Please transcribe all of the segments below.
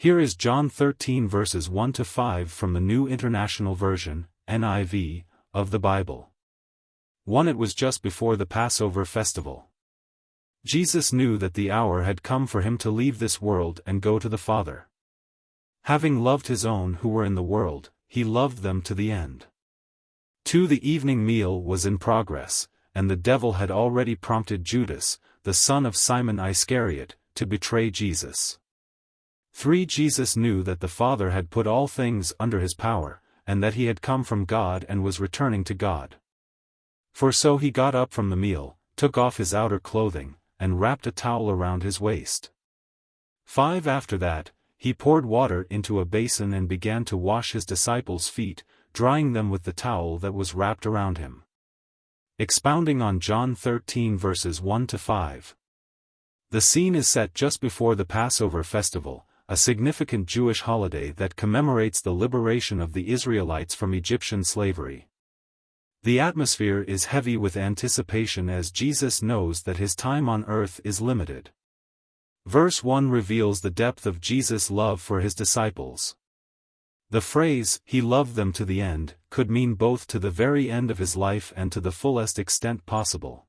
Here is John 13 verses 1 to 5 from the New International Version, NIV, of the Bible. 1. It was just before the Passover festival. Jesus knew that the hour had come for him to leave this world and go to the Father. Having loved his own who were in the world, he loved them to the end. 2. The evening meal was in progress, and the devil had already prompted Judas, the son of Simon Iscariot, to betray Jesus. 3. Jesus knew that the Father had put all things under his power, and that he had come from God and was returning to God. For so he got up from the meal, took off his outer clothing, and wrapped a towel around his waist. 5. After that, he poured water into a basin and began to wash his disciples' feet, drying them with the towel that was wrapped around him. Expounding on John 13 verses 1 to 5. The scene is set just before the Passover festival, a significant Jewish holiday that commemorates the liberation of the Israelites from Egyptian slavery. The atmosphere is heavy with anticipation as Jesus knows that his time on earth is limited. Verse 1 reveals the depth of Jesus' love for his disciples. The phrase, "he loved them to the end," could mean both to the very end of his life and to the fullest extent possible.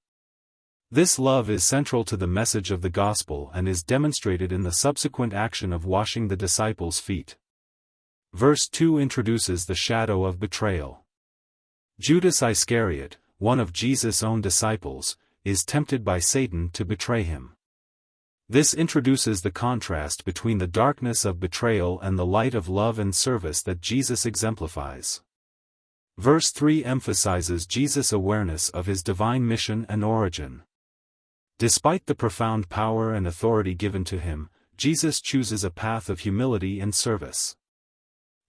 This love is central to the message of the gospel and is demonstrated in the subsequent action of washing the disciples' feet. Verse 2 introduces the shadow of betrayal. Judas Iscariot, one of Jesus' own disciples, is tempted by Satan to betray him. This introduces the contrast between the darkness of betrayal and the light of love and service that Jesus exemplifies. Verse 3 emphasizes Jesus' awareness of his divine mission and origin. Despite the profound power and authority given to him, Jesus chooses a path of humility and service.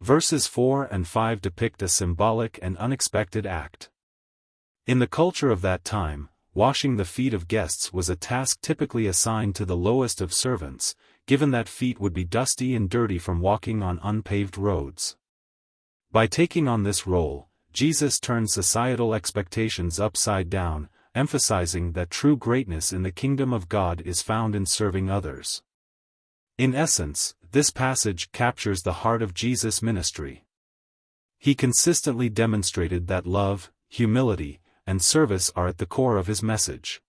Verses 4 and 5 depict a symbolic and unexpected act. In the culture of that time, washing the feet of guests was a task typically assigned to the lowest of servants, given that feet would be dusty and dirty from walking on unpaved roads. By taking on this role, Jesus turned societal expectations upside down, emphasizing that true greatness in the kingdom of God is found in serving others. In essence, this passage captures the heart of Jesus' ministry. He consistently demonstrated that love, humility, and service are at the core of his message.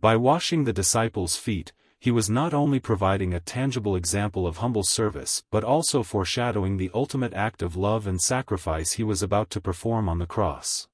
By washing the disciples' feet, he was not only providing a tangible example of humble service but also foreshadowing the ultimate act of love and sacrifice he was about to perform on the cross.